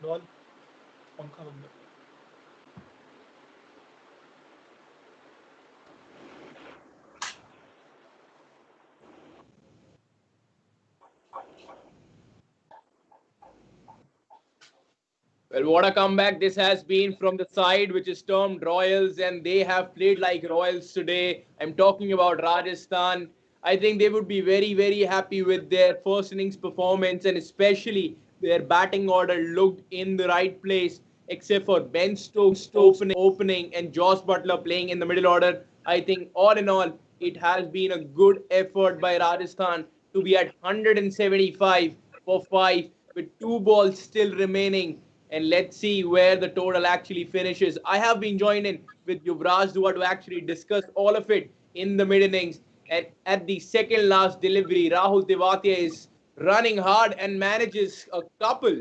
Ball पंखा बंद है. Well, what a comeback this has been from the side which is termed Royals, and they have played like Royals today. I'm talking about Rajasthan. I think they would be very, very happy with their first innings performance, and especially their batting order looked in the right place, except for Ben Stokes opening and Josh Butler playing in the middle order. I think all in all, it has been a good effort by Rajasthan to be at 175 for 5 with 2 balls still remaining, and let's see where the total actually finishes. I have been joined in with Yuvraj Dua to actually discuss all of it in the mid innings. And at the second last delivery, Rahul Tewatia is running hard and manages a couple.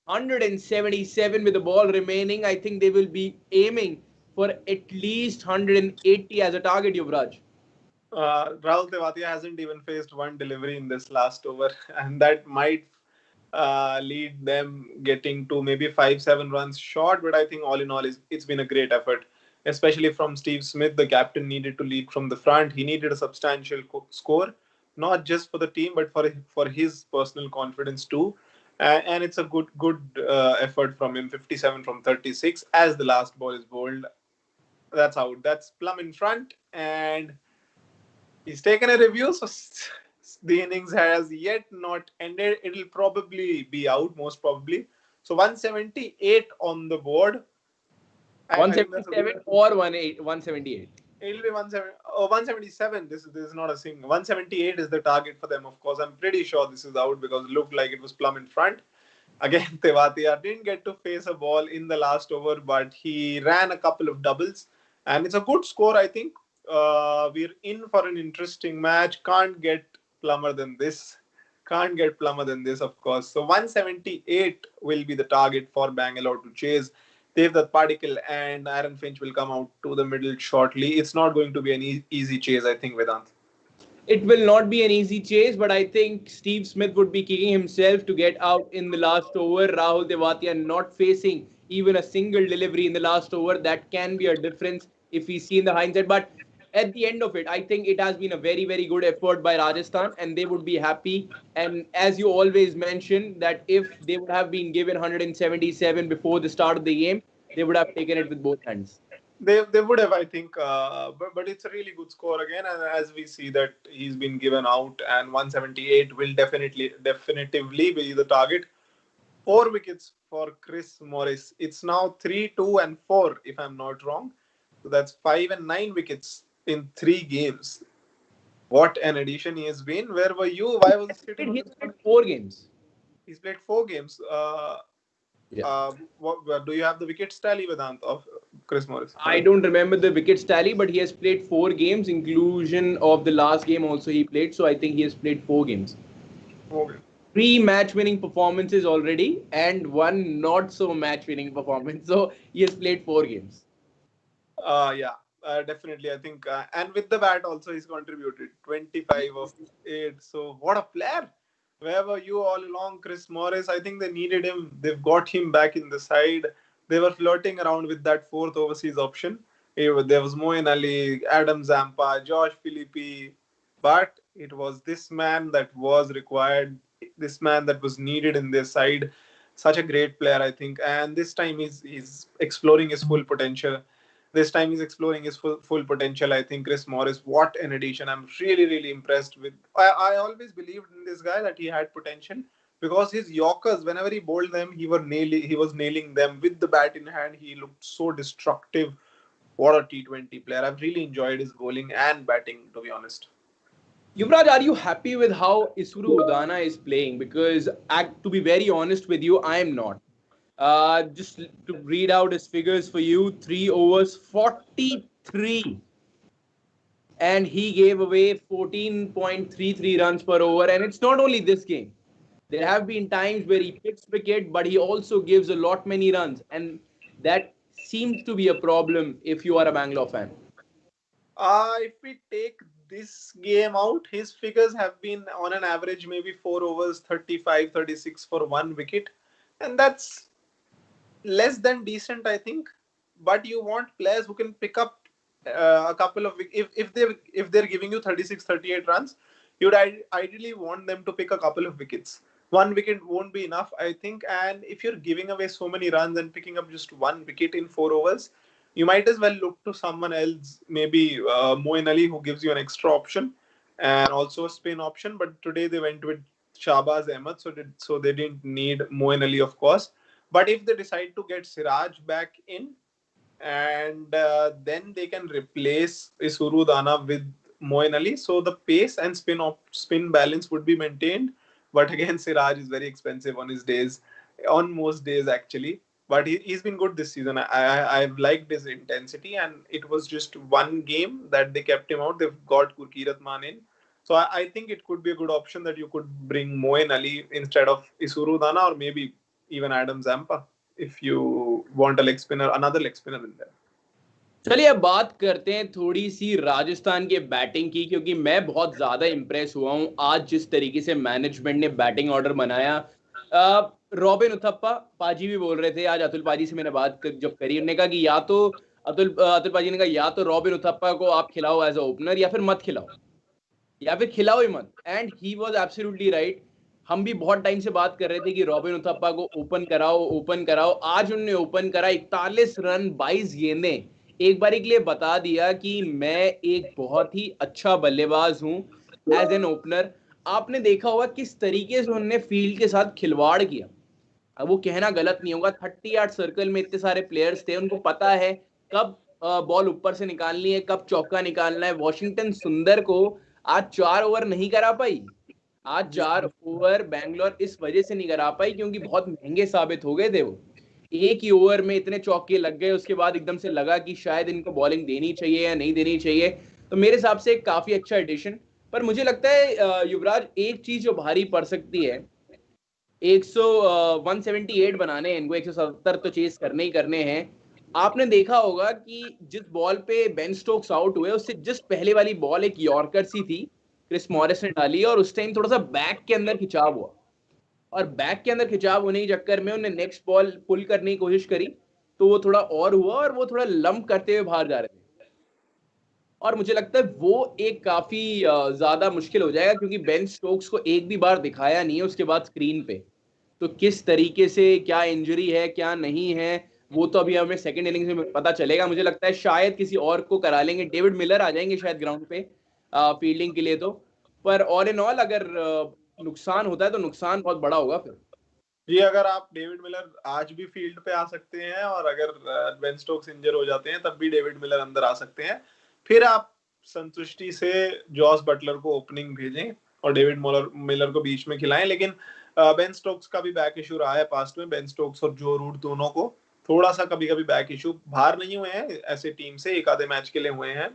177 with the ball remaining. I think they will be aiming for at least 180 as a target, Yuvraj. Rahul Tewatia hasn't even faced one delivery in this last over, and that might lead them getting to maybe 5-7 runs short. But I think all in all, it's been a great effort, especially from Steve Smith. The captain needed to lead from the front. He needed a substantial score, not just for the team, but for his personal confidence too. And it's a good effort from him. 57 from 36 as the last ball is bowled. That's out. That's plumb in front, and he's taken a review, so the innings has yet not ended. It'll probably be out, most probably. So 178 on the board. I think that's a 177 or 178. it'll be 177. This is not a single. 178 is the target for them. Of course, I'm pretty sure this is out because it looked like it was plumb in front. Again, Tewatia didn't get to face a ball in the last over, but he ran a couple of doubles, and it's a good score. I think we're in for an interesting match. Can't get plumber than this. Can't get plumber than this, of course. So 178 will be the target for Bangalore to chase. Devdutt Padikkal and Aaron Finch will come out to the middle shortly. It's not going to be an easy chase, I think, Vedant. It will not be an easy chase, but I think Steve Smith would be kicking himself to get out in the last over. Rahul Tewatia not facing even a single delivery in the last over. That can be a difference if we see in the hindsight. But at the end of it, I think it has been a very, very good effort by Rajasthan, and they would be happy. And as you always mention, that if they would have been given 177 before the start of the game, they would have taken it with both hands. They would have, I think, but it's a really good score again. And as we see that he's been given out, and 178 will definitively be the target. 4 wickets for Chris Morris. It's now 3, 2, and 4, if I'm not wrong. So that's 5 and 9 wickets in 3 games. What an addition he has been. Where were you? Why was he sitting on He the played bench? 4 games. He's played 4 games. Yeah. Do you have the wickets tally, Vedant, of Chris Morris? I don't remember the wickets tally, but he has played 4 games, inclusion of the last game also he played. So I think he has played 4 games. 4 games. 3 match-winning performances already, and one not so match-winning performance. So he has played 4 games. Yeah, definitely. I think, and with the bat also, he's contributed 25 of 8. So what a player! Where were you all along, Chris Morris? I think they needed him. They've got him back in the side. They were flirting around with that fourth overseas option. There was Moeen Ali, Adam Zampa, Josh Philippi, but it was this man that was required. This man that was needed in their side. Such a great player, I think, and this time he's exploring his full potential. This time he's exploring his full potential. I think Chris Morris, what an addition. I'm really, really impressed with. I always believed in this guy that he had potential because his Yorkers, whenever he bowled them, he was nailing them with the bat in hand. He looked so destructive. What a T20 player. I've really enjoyed his bowling and batting, to be honest. Yuvraj, are you happy with how Isuru Udana is playing? Because, to be very honest with you, I am not. Just to read out his figures for you: 3 overs, 43, and he gave away 14.33 runs per over. And it's not only this game. There have been times where he picks wicket, but he also gives a lot many runs, and that seems to be a problem if you are a Bangalore fan. If we take this game out, his figures have been on an average maybe 4 overs, 35, 36 for 1 wicket. And that's less than decent, I think. But you want players who can pick up a couple of if they're giving you 36, 38 runs, you'd ideally want them to pick a couple of wickets. One wicket won't be enough, I think. And if you're giving away so many runs and picking up just one wicket in 4 overs, you might as well look to someone else, maybe Moeen Ali, who gives you an extra option and also a spin option. But today they went with Shahbaz Ahmed, so they didn't need Moeen Ali, of course. But if they decide to get Siraj back in, and then they can replace Isuru Dana with Moeen Ali, so the pace and spin balance would be maintained. But again, Siraj is very expensive on most days actually. But he's been good this season. I've liked his intensity, and it was just one game that they kept him out. They've got Gurkeerat Maan in. So I think it could be a good option that you could bring Moeen Ali instead of Isuru Dana, or maybe even Adam Zampa, if you want a leg spinner, another leg spinner in there. चलिए अब बात करते हैं थोड़ी सी राजस्थान के batting की, क्योंकि मैं बहुत ज्यादा इंप्रेस हुआ हूं आज जिस तरीके से मैनेजमेंट ने बैटिंग ऑर्डर बनाया. रॉबिन उथप्पा, पाजी भी बोल रहे थे आज, अतुल पाजी से मैंने बात जब करी, उन्होंने कहा कि या तो अतुल पाजी ने कहा या तो रॉबिन उथप्पा को आप खिलाओ एज अ ओपनर, या फिर मत खिलाओ, या फिर खिलाओ ही मत. And he was absolutely right. हम भी बहुत टाइम से बात कर रहे थे कि रॉबिन उथप्पा को ओपन कराओ. आज उन्होंने ओपन करा, 41 रन 22 गेंदें, एक बारी के लिए बता दिया कि मैं एक बहुत ही अच्छा बल्लेबाज हूं एज एन ओपनर. आपने देखा होगा किस तरीके से उन्होंने फील्ड के साथ खिलवाड़ किया. अब वो कहना गलत नहीं होगा, 30 यार्ड सर्कल में इतने सारे प्लेयर्स थे, उनको पता है कब बॉल ऊपर से निकालनी है, कब चौका निकालना है. वॉशिंगटन सुंदर को आज 4 ओवर नहीं करा पाई. आज 4 ओवर बैंगलोर इस वजह से नहीं करा पाई क्योंकि बहुत महंगे साबित हो गए थे वो. एक ही ओवर में इतने चौके लग गए, उसके बाद एकदम से लगा कि शायद इनको बॉलिंग देनी चाहिए या नहीं देनी चाहिए. तो मेरे हिसाब से काफी अच्छा एडिशन. पर मुझे लगता है युवराज, एक चीज जो भारी पड़ सकती है, 178 बनाने हैं इनको, 170 तो चेस करने ही करने हैं. आपने देखा होगा कि जिस बॉल पे बेन स्टोक्स आउट हुए, उससे जिस पहले वाली बॉल एक यॉर्कर सी थी, क्रिस मॉरिस ने डाली, और उस टाइम थोड़ा सा बैक के अंदर खिंचाव हुआ, और बैक के अंदर खिंचाव होने के चक्कर में उन्हें नेक्स्ट बॉल पुल करने की कोशिश करी, तो वो थोड़ा और हुआ और वो थोड़ा लंप करते हुए बाहर जा रहे थे. और मुझे लगता है वो एक काफी ज्यादा मुश्किल हो जाएगा, क्योंकि बेन स्टोक्स को एक भी बार दिखाया नहीं है उसके बाद स्क्रीन पे. तो किस तरीके से, क्या इंजरी है क्या नहीं है, वो तो अभी हमें सेकंड इनिंग्स में पता चलेगा. मुझे लगता है शायद किसी और को करा लेंगे, डेविड मिलर आ जाएंगे शायद ग्राउंड पे फील्डिंग के लिए. तो पर ऑल इन ऑल अगर नुकसान होता है तो नुकसान बहुत बड़ा होगा फिर. जी, अगर आप डेविड मिलर आज भी फील्ड पे आ सकते हैं, और अगर बेन स्टोक्स इंजर हो जाते हैं तब भी डेविड मिलर अंदर आ सकते हैं, फिर आप संतुष्टि से जॉस बटलर को ओपनिंग भेजें और डेविड मिलर को बीच में खिलाएं. लेकिन बेन स्टोक्स का भी बैक इशू रहा है पास्ट में. बेन स्टोक्स और जो रूट दोनों को थोड़ा सा कभी कभी बैक इशू, बाहर नहीं हुए हैं ऐसे टीम से, एक आधे मैच के लिए हुए हैं.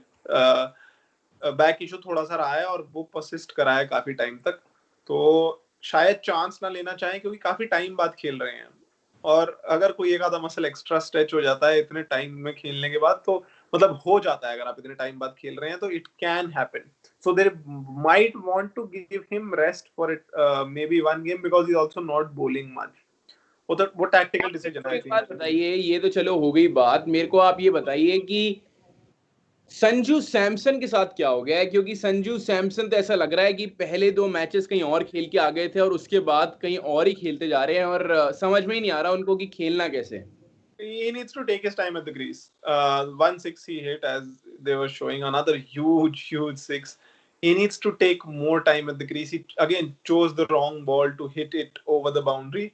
बैक इशू थोड़ा सा रहा है और वो परसिस्ट करा है काफी टाइम तक. तो शायद चांस ना लेना चाहें, क्योंकि काफी टाइम बाद खेल रहे हैं, और अगर कोई एक आधा मसल एक्स्ट्रा स्ट्रेच हो जाता है इतने टाइम में खेलने के बाद, तो मतलब हो जाता है, अगर आप इतने टाइम बाद खेल रहे हैं तो it can happen. So they might want to give him rest for it, maybe one game, because he is also not bowling much. वो टैक्टिकल डिसीजन है. एक बात बताइए, ये तो चलो हो गई बात, मेरे को आप ये बताइए कि संजू सैमसन के साथ क्या हो गया है, क्योंकि संजू सैमसन तो ऐसा लग रहा है कि पहले 2 मैचेस कहीं और खेल के आ गए थे और उसके बाद कहीं और ही खेलते जा रहे हैं, और समझ में ही नहीं आ रहा उनको कि खेलना कैसे. He needs to take his time at the crease. 1 6 he hit, as they were showing, another huge 6. He needs to take more time at the crease. He again chose the wrong ball to hit it over the boundary.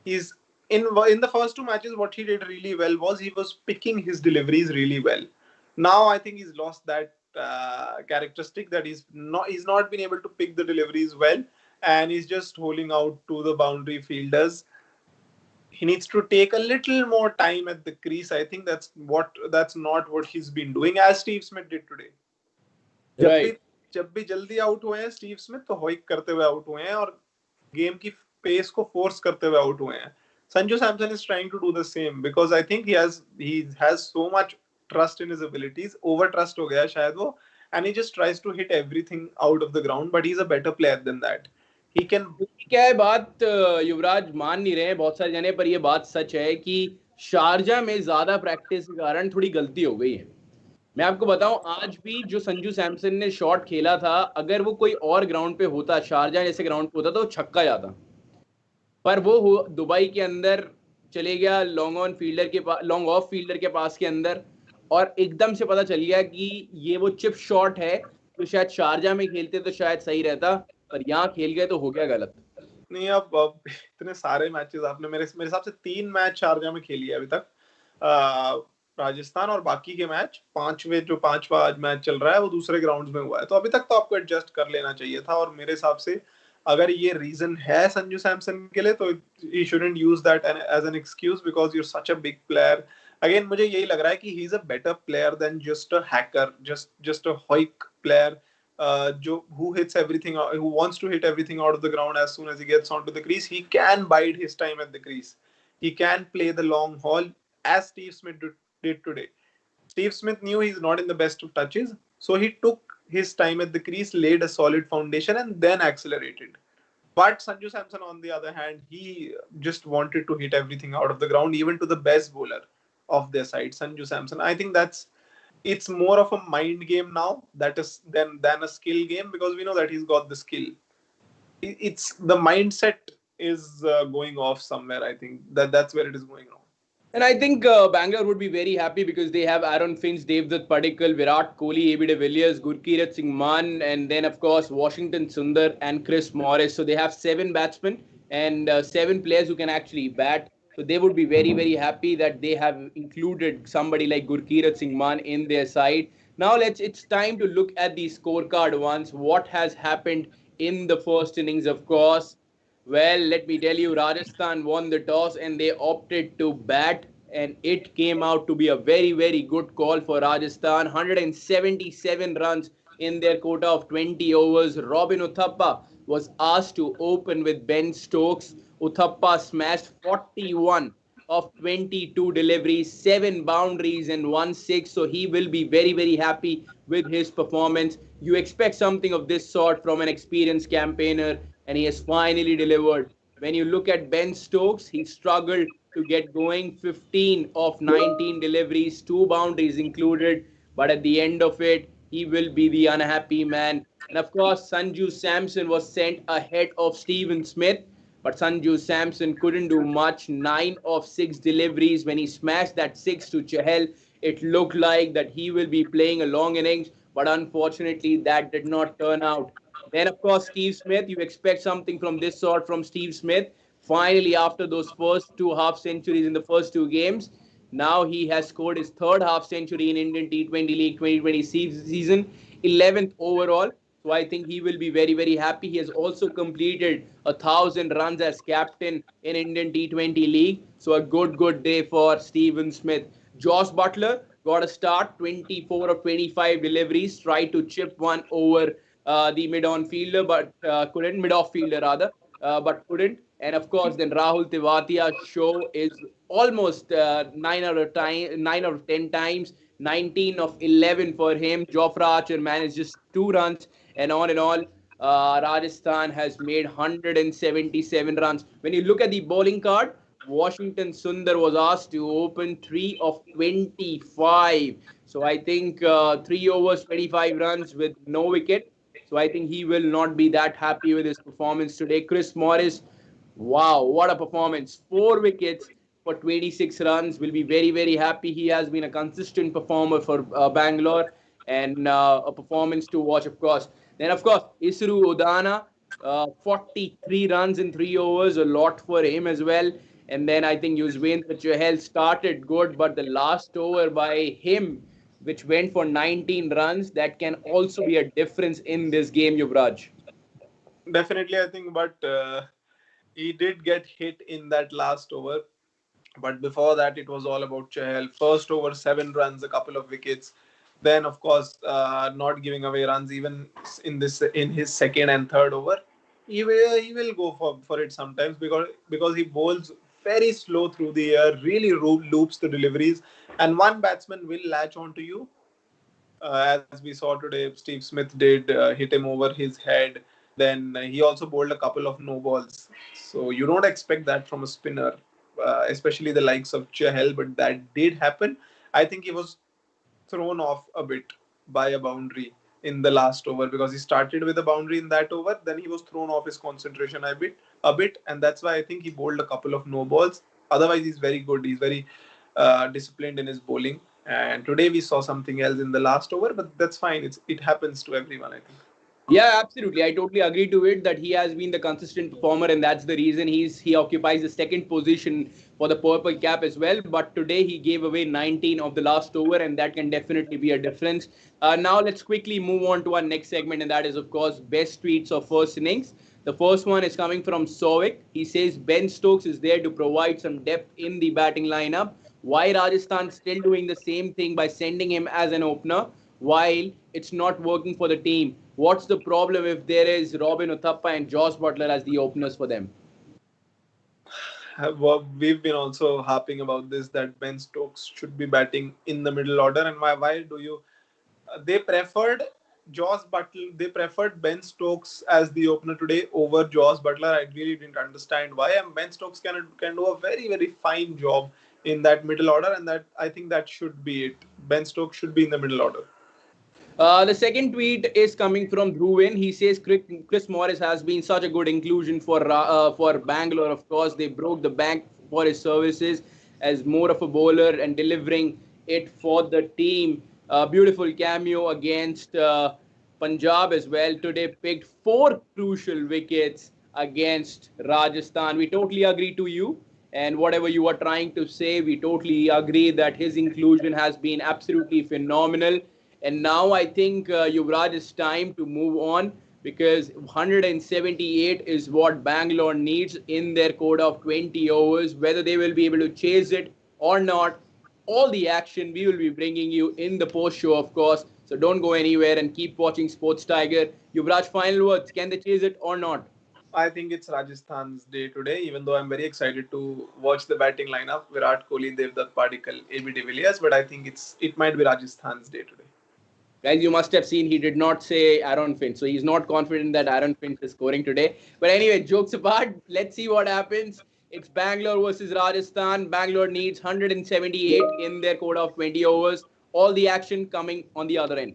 He's in the first 2 matches, what he did really well was he was picking his deliveries really well. Now I think he's lost that characteristic, that he's not been able to pick the deliveries well, and he's just holding out to the boundary fielders. He needs to take a little more time at the crease. I think that's not what he's been doing, as Steve Smith did today. Right. जब भी जल्दी out हुए हैं Steve Smith, तो होइक करते हुए out हुए हैं और गेम की पेस को फोर्स करते हुए आउट हुए हैं. Sanju Samson is trying to do the same, because I think he has so much trust in his abilities. Over trust हो गया शायद वो, and he just tries to hit everything out of the ground, but he's a better player than that. He can. क्या है बात, युवराज मान नहीं रहे हैं बहुत सारे जने, पर ये बात सच है कि शारजा में ज्यादा प्रैक्टिस के कारण थोड़ी गलती हो गई है। मैं आपको बताऊं, आज भी जो संजू सैमसन ने शॉट खेला था, अगर वो कोई और ग्राउंड पे होता, शारजा जैसे ग्राउंड पे होता, तो छक्का जाता। पर वो दुबई के अंदर चले गया, लॉन्ग ऑन फील्डर के पास, लॉन्ग ऑफ फील्डर के पास के अंदर, और एकदम से पता चल गया कि ये वो चिप शॉट है। तो शायद शारजा में खेलते तो शायद सही रहता, पर यहाँ खेल गए तो हो गया गलत। नहीं, अब इतने सारे मैचेस आपने मेरे मेरे हिसाब से 3 मैच शारजा में खेली है अभी तक, राजस्थान, और बाकी के मैच पांचवें, जो पांचवा आज मैच चल रहा है वो दूसरे ग्राउंड्स में हुआ है। तो अभी तक तो आपको एडजस्ट कर लेना चाहिए था, और मेरे हिसाब से अगर ये रीजन है संजू सैमसन के लिए, तो he shouldn't use that as an excuse, because you are such a big player. Again मुझे यही लग रहा है कि he is a better player than just a hacker, just a hoick player, जो who hits everything, who wants to hit everything out of the ground as soon as he gets onto the crease. He can bide his time at the crease. He can play the long haul as Steve Smith did today. Steve Smith knew he's not in the best of touches, so he took his time at the crease, laid a solid foundation, and then accelerated. But Sanju Samson, on the other hand, he just wanted to hit everything out of the ground, even to the best bowler of their side, Sanju Samson. I think it's more of a mind game now, that is than a skill game, because we know that he's got the skill. It's the mindset is going off somewhere. I think that's where it is going wrong. And I think Bangalore would be very happy because they have Aaron Finch, Devdutt Padikkal, Virat Kohli, AB de Villiers, Gurkeerat Singh Mann, and then of course Washington Sundar and Chris Morris. So they have 7 batsmen and 7 players who can actually bat. So they would be very, very happy that they have included somebody like Gurkeerat Singh Mann in their side. Now it's time to look at the scorecard once. What has happened in the first innings, of course. Well, let me tell you, Rajasthan won the toss and they opted to bat, and it came out to be a very, very good call for Rajasthan. 177 runs in their quota of 20 overs. Robin Uthappa was asked to open with Ben Stokes. Uthappa smashed 41 of 22 deliveries, 7 boundaries, and 1 6. So he will be very, very happy with his performance. You expect something of this sort from an experienced campaigner, and he has finally delivered. When you look at Ben Stokes, he struggled to get going. 15 of 19 deliveries, 2 boundaries included, but at the end of it, he will be the unhappy man. And of course, Sanju Samson was sent ahead of Steven Smith, but Sanju Samson couldn't do much. 9 of 6 deliveries. When he smashed that 6 to Chahal, it looked like that he will be playing a long innings, but unfortunately, that did not turn out. Then, of course, Steve Smith. You expect something from this sort from Steve Smith. Finally, after those first 2 half centuries in the first 2 games, now he has scored his third half century in Indian T20 League 2020 season, 11th overall. So I think he will be very, very happy. He has also completed 1,000 runs as captain in Indian T20 League. So a good day for Steven Smith. Josh Butler got a start, 24 of 25 deliveries, tried to chip one over the mid-on fielder, but couldn't, mid-off fielder rather, but couldn't. And of course, then Rahul Tewatia's show is almost 9 out of 10 times, 19 of 11 for him. Jofra Archer managed just 2 runs, and all in all, Rajasthan has made 177 runs. When you look at the bowling card, Washington Sundar was asked to open 3 of 25. So I think 3 overs, 25 runs with no wicket. So I think he will not be that happy with his performance today. Chris Morris, wow, what a performance. 4 wickets for 26 runs. Will be very, very happy. He has been a consistent performer for Bangalore, and a performance to watch, of course. Then, of course, Isru Udana, 43 runs in 3 overs, a lot for him as well. And then I think Yuzvendra Chahal started good, but the last over by him, which went for 19 runs, that can also be a difference in this game, Yuvraj. Definitely, I think, but he did get hit in that last over. But before that, it was all about Chahal. First over, 7 runs, a couple of wickets. Then, of course, not giving away runs even in his second and third over. He will go for it sometimes, because he bowls very slow through the air, really loops the deliveries, and one batsman will latch onto you. As we saw today, Steve Smith did hit him over his head. Then he also bowled a couple of no balls. So you don't expect that from a spinner. especially the likes of Chahal, but that did happen. I think he was thrown off a bit by a boundary in the last over, because he started with a boundary in that over, then he was thrown off his concentration a bit, and that's why I think he bowled a couple of no balls. Otherwise, he's very good. He's very disciplined in his bowling. And today we saw something else in the last over, but that's fine. It happens to everyone, I think. Yeah, absolutely. I totally agree to it that he has been the consistent performer, and that's the reason he occupies the second position for the purple cap as well. But today he gave away 19 of the last over, and that can definitely be a difference. Now let's quickly move on to our next segment, and that is, of course, best tweets of first innings. The first one is coming from Sovic. He says Ben Stokes is there to provide some depth in the batting lineup. Why Rajasthan still doing the same thing by sending him as an opener while it's not working for the team? What's the problem if there is Robin Uthappa and Josh Butler as the openers for them? We've been also harping about this, that Ben Stokes should be batting in the middle order. And why do you? They preferred Josh Butler. They preferred Ben Stokes as the opener today over Josh Butler. I really didn't understand why. And Ben Stokes can do a very fine job in that middle order, and that I think that should be it. Ben Stokes should be in the middle order. The second tweet is coming from Dhruvin. He says Chris Morris has been such a good inclusion for Bangalore. Of course, they broke the bank for his services as more of a bowler and delivering it for the team. Beautiful cameo against Punjab as well. Today picked 4 crucial wickets against Rajasthan. We totally agree to you. And whatever you are trying to say, we totally agree that his inclusion has been absolutely phenomenal. And now I think Yuvraj is time to move on, because 178 is what Bangalore needs in their quota of 20 overs. Whether they will be able to chase it or not, all the action we will be bringing you in the post show, of course. So don't go anywhere and keep watching Sports Tiger. Yuvraj, final words. Can they chase it or not? I think it's Rajasthan's day today, even though I'm very excited to watch the batting lineup: Virat Kohli, Devdutt Padikkal, AB de Villiers. But I think it might be Rajasthan's day today. Guys, you must have seen he did not say Aaron Finch. So he's not confident that Aaron Finch is scoring today. But anyway, jokes apart, let's see what happens. It's Bangalore versus Rajasthan. Bangalore needs 178 in their quota of 20 overs. All the action coming on the other end.